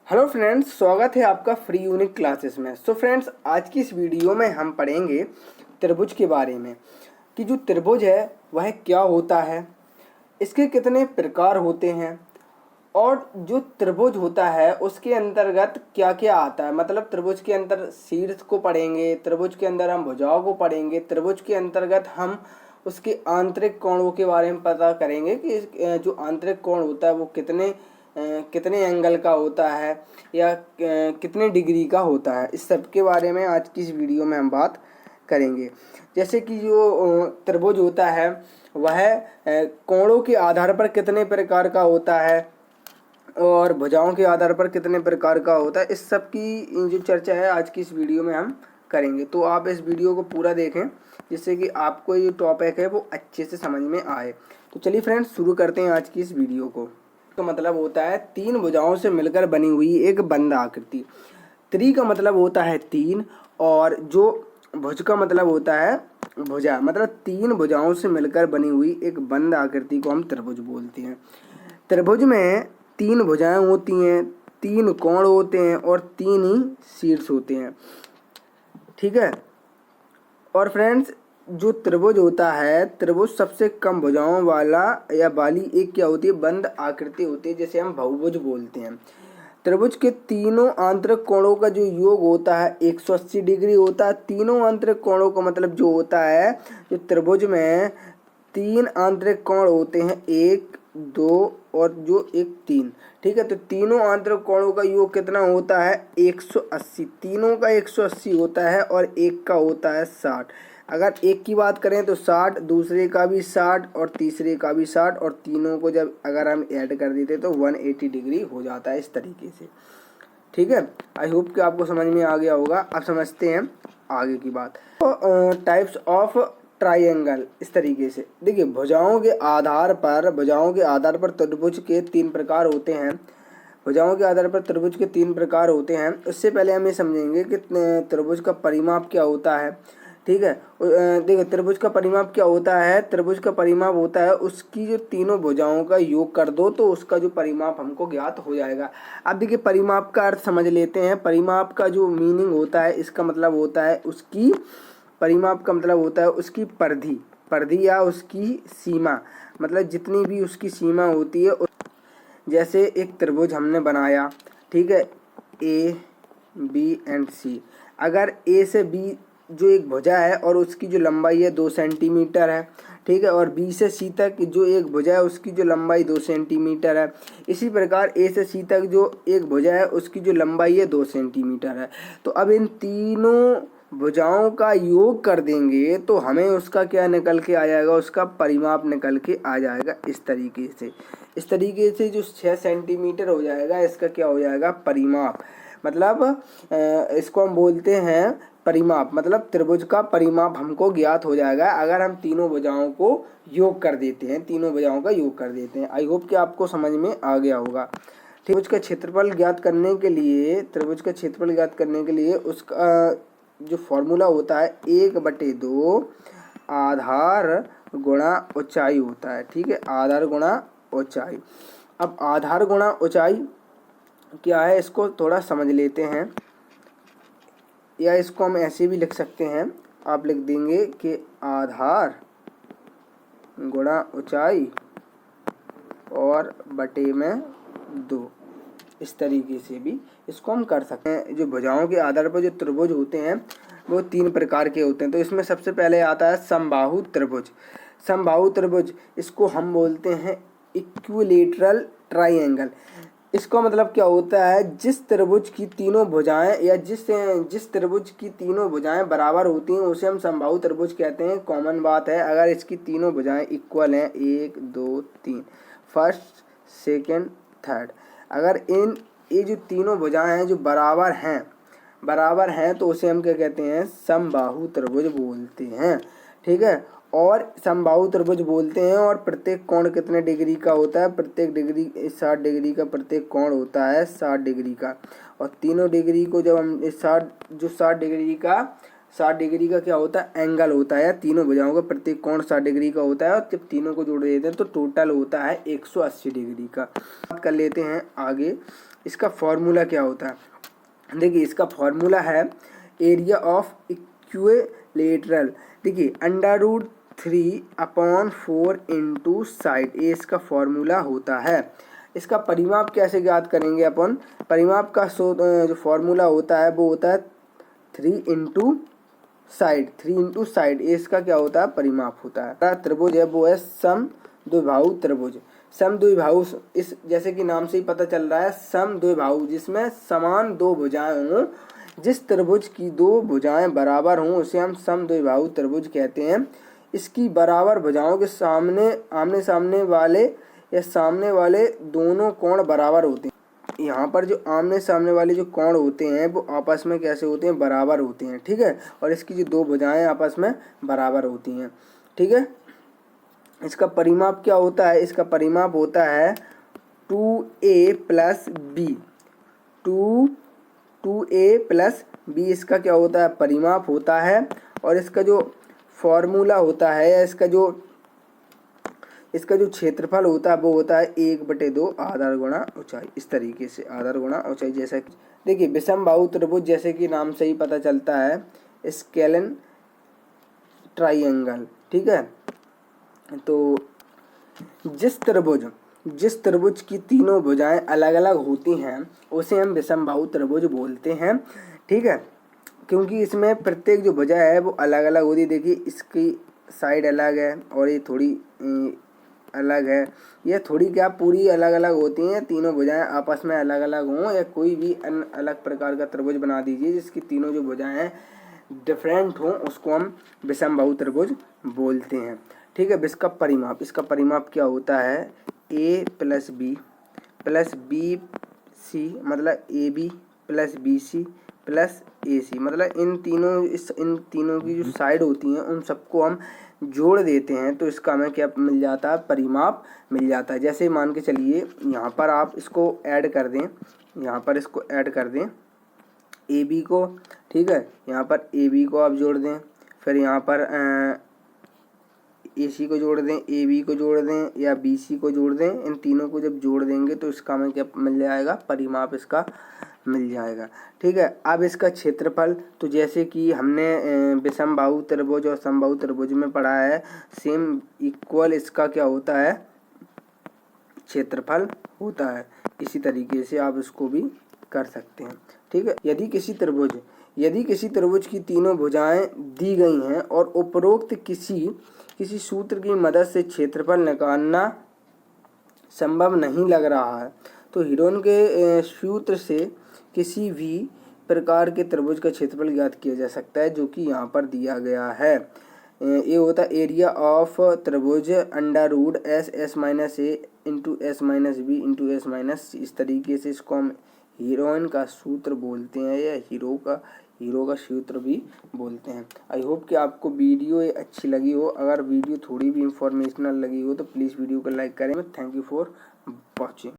Hello friends, स्वागत है आपका फ्री यूनिक क्लासेस में। सो फ्रेंड्स, आज की इस वीडियो में हम पढ़ेंगे त्रिभुज के बारे में कि जो त्रिभुज है वह क्या होता है, इसके कितने प्रकार होते हैं और जो त्रिभुज होता है उसके अंतर्गत क्या क्या आता है। मतलब त्रिभुज के अंदर शीर्ष को पढ़ेंगे, त्रिभुज के अंदर हम भुजाओं को पढ़ेंगे, त्रिभुज के अंतर्गत हम उसके आंतरिक कोणों के बारे में पता करेंगे कि जो आंतरिक कोण होता है वो कितने एंगल का होता है या कितने डिग्री का होता है। इस सब के बारे में आज की इस वीडियो में हम बात करेंगे। जैसे कि जो त्रिभुज होता है वह कोणों के आधार पर कितने प्रकार का होता है और भुजाओं के आधार पर कितने प्रकार का होता है, इस सब की जो चर्चा है आज की इस वीडियो में हम करेंगे। तो आप इस वीडियो को पूरा देखें जिससे कि आपको ये टॉपिक है वो अच्छे से समझ में आए। तो चलिए फ्रेंड्स, शुरू करते हैं आज की इस वीडियो को। तो मतलब होता है तीन भुजाओं से मिलकर बनी हुई एक बंद आकृति। त्रि का मतलब होता है तीन, और जो भुज का मतलब होता है भुजा। मतलब तीन भुजाओं से मिलकर बनी हुई एक बंद आकृति को हम त्रिभुज बोलते हैं। त्रिभुज में तीन भुजाएं होती हैं, तीन कोण होते हैं और तीन ही शीर्ष होते हैं। ठीक है। और फ्रेंड्स, जो त्रिभुज होता है, त्रिभुज सबसे कम भुजाओं वाला या वाली एक क्या होती है, बंद आकृति होती है, जैसे हम बहुभुज बोलते हैं। त्रिभुज के तीनों आंतरिक कोणों का जो योग होता है 180 डिग्री होता है। तीनों आंतरिक कोणों का मतलब जो होता है, जो त्रिभुज में तीन आंतरिक कोण होते हैं, एक, दो और जो एक तीन। ठीक है। तो तीनों आंतरिक कोणों का योग कितना होता है, 180। तीनों का 180 होता है और एक का होता है 60। अगर एक की बात करें तो 60, दूसरे का भी 60 और तीसरे का भी 60, और तीनों को जब अगर हम ऐड कर देते तो 180 डिग्री हो जाता है इस तरीके से। ठीक है। आई होप कि आपको समझ में आ गया होगा। अब समझते हैं आगे की बात। तो टाइप्स ऑफ ट्राइंगल इस तरीके से देखिए, भुजाओं के आधार पर त्रिभुज के तीन प्रकार होते हैं। भुजाओं के आधार पर त्रिभुज के तीन प्रकार होते हैं। उससे पहले हम ये समझेंगे कि त्रिभुज का परिमाप क्या होता है। ठीक है। देखिए, त्रिभुज का परिमाप क्या होता है। त्रिभुज का परिमाप होता है उसकी जो तीनों भुजाओं का योग कर दो तो उसका जो परिमाप हमको ज्ञात हो जाएगा। अब देखिए, परिमाप का अर्थ समझ लेते हैं। परिमाप का जो मीनिंग होता है, इसका मतलब होता है उसकी, परिमाप का मतलब होता है उसकी परिधि या उसकी सीमा। मतलब जितनी भी उसकी सीमा होती है। जैसे एक त्रिभुज हमने बनाया, ठीक है, ए बी एंड सी। अगर ए से बी जो एक भुजा है और उसकी जो लंबाई है 2 सेंटीमीटर है, ठीक है, और बी से सी तक जो एक भुजा है उसकी जो लंबाई 2 सेंटीमीटर है। इसी प्रकार ए से सी तक जो एक भुजा है उसकी जो लंबाई है 2 सेंटीमीटर है। तो अब इन तीनों भुजाओं का योग कर देंगे तो हमें उसका क्या निकल के आ जाएगा, उसका परिमाप निकल के आ जाएगा इस तरीके से जो 6 सेंटीमीटर हो जाएगा, इसका क्या हो जाएगा, परिमाप। मतलब इसको हम बोलते हैं परिमाप। मतलब त्रिभुज का परिमाप हमको ज्ञात हो जाएगा अगर हम तीनों भुजाओं को योग कर देते हैं, तीनों भुजाओं का योग कर देते हैं। आई होप कि आपको समझ में आ गया होगा। त्रिभुज का क्षेत्रफल ज्ञात करने के लिए उसका जो फॉर्मूला होता है 1/2 आधार गुणा ऊंचाई होता है। ठीक है, आधार गुणा ऊंचाई। अब आधार गुणा ऊंचाई क्या है, इसको थोड़ा समझ लेते हैं, या इसको हम ऐसे भी लिख सकते हैं। आप लिख देंगे कि आधार गुणा ऊंचाई और बटे में 2। इस तरीके से भी इसको हम कर सकते हैं। जो भुजाओं के आधार पर जो त्रिभुज होते हैं वो तीन प्रकार के होते हैं। तो इसमें सबसे पहले आता है समबाहु त्रिभुज। समबाहु त्रिभुज, इसको हम बोलते हैं इक्विलेटरल ट्राइंगल। इसका मतलब क्या होता है, जिस त्रिभुज की तीनों भुजाएं या जिस त्रिभुज की तीनों भुजाएं बराबर होती हैं उसे हम समबाहु त्रिभुज कहते हैं। कॉमन बात है, अगर इसकी तीनों भुजाएं इक्वल हैं, 1 2 3, फर्स्ट सेकंड थर्ड, अगर ये जो तीनों भुजाएं हैं जो बराबर हैं तो उसे हम क्या कहते हैं, समबाहु त्रिभुज बोलते हैं। ठीक है। और समबाहु त्रिभुज बोलते हैं। और प्रत्येक कोण कितने डिग्री का होता है, प्रत्येक डिग्री 60 डिग्री का प्रत्येक कोण होता है 60 डिग्री का। और तीनों डिग्री को जब हम 60 डिग्री का 60 डिग्री का क्या होता है, एंगल होता है। तीनों भुजाओं का प्रत्येक कोण 60 डिग्री का होता है और जब तीनों को जोड़ देते हैं तो टोटल होता है 180 डिग्री का। बात कर लेते हैं आगे, इसका फॉर्मूला क्या होता है। देखिए इसका फॉर्मूला है एरिया ऑफ इक्विलेटरल। देखिए √3/4 इंटू साइड, ये इसका फॉर्मूला होता है। इसका परिमाप कैसे ज्ञात करेंगे अपन, परिमाप का जो फॉर्मूला होता है वो होता है 3 इंटू साइड, ये इसका क्या होता है, परिमाप होता है। त्रिभुज है वो है समद्विबाहु त्रिभुज। समद्विबाहु इस जैसे कि नाम से ही पता चल रहा है, समद्विबाहु जिसमें समान दो भुजाएं हों। जिस त्रिभुज की दो भुजाएं बराबर हों उसे हम समद्विबाहु त्रिभुज कहते हैं। इसकी बराबर भुजाओं के आमने सामने वाले या सामने वाले दोनों कोण बराबर होते हैं। यहाँ पर जो आमने सामने वाले जो कोण होते हैं वो आपस में कैसे होते हैं, बराबर होते हैं, ठीक है। और इसकी जो दो भुजाएं आपस में बराबर होती हैं, ठीक है। इसका परिमाप क्या होता है, इसका परिमाप होता है 2a plus B, 2a plus B इसका क्या होता है, परिमाप होता है। और इसका जो फॉर्मूला होता है या इसका जो क्षेत्रफल होता है वो होता है 1/2 आधार गुणा ऊंचाई। इस तरीके से आधार गुणा ऊंचाई, जैसा कि देखिए विषमबाहु त्रिभुज जैसे कि नाम से ही पता चलता है, स्केलन ट्राइंगल, ठीक है। तो जिस त्रिभुज की तीनों भुजाएं अलग अलग होती हैं उसे हम विषमबाहु त्रिभुज बोलते हैं, ठीक है। क्योंकि इसमें प्रत्येक जो भुजा है वो अलग अलग होती है। देखिए इसकी साइड अलग है और ये थोड़ी अलग है, ये थोड़ी क्या पूरी अलग अलग होती हैं। तीनों भुजाएं आपस में अलग अलग हों या कोई भी अन्य अलग प्रकार का त्रिभुज बना दीजिए जिसकी तीनों जो भुजाएं डिफरेंट हों उसको हम विषमबाहु त्रिभुज बोलते हैं, ठीक है। इसका परिमाप क्या होता है, a प्लस बी सी मतलब AB plus BC plus AC, मतलब इन तीनों की जो साइड होती हैं उन सबको हम जोड़ देते हैं तो इसका हमें क्या मिल जाता है, परिमाप मिल जाता है। जैसे मान के चलिए यहाँ पर आप इसको ऐड कर दें, यहाँ पर इसको ऐड कर दें AB को, ठीक है। यहाँ पर AB को आप जोड़ दें, फिर यहाँ पर AC को जोड़ दें, AB को जोड़ दें या BC को जोड़ दें। इन तीनों को जब जोड़ देंगे तो इसका हमें क्या मिल जाएगा, परिमाप इसका मिल जाएगा, ठीक है। अब इसका क्षेत्रफल, तो जैसे कि हमने विषमबाहु त्रिभुज और समबाहु त्रिभुज में पढ़ा है, सेम इक्वल इसका क्या होता है, क्षेत्रफल होता है। इसी तरीके से आप इसको भी कर सकते हैं, ठीक है। यदि किसी त्रिभुज की तीनों भुजाएं दी गई हैं और उपरोक्त किसी सूत्र की मदद से क्षेत्रफल निकालना संभव नहीं लग रहा है तो हीरोन के सूत्र से किसी भी प्रकार के त्रिभुज का क्षेत्रफल ज्ञात किया जा सकता है, जो कि यहाँ पर दिया गया है। ये होता है एरिया ऑफ त्रिभुज √S into S - B into S - C। इस तरीके से इसको हम हीरोइन का सूत्र बोलते हैं या हीरो का सूत्र भी बोलते हैं। आई होप कि आपको वीडियो ये अच्छी लगी हो। अगर वीडियो थोड़ी भी इंफॉर्मेशनल लगी हो तो प्लीज़ वीडियो को लाइक करें। Thank you for watching.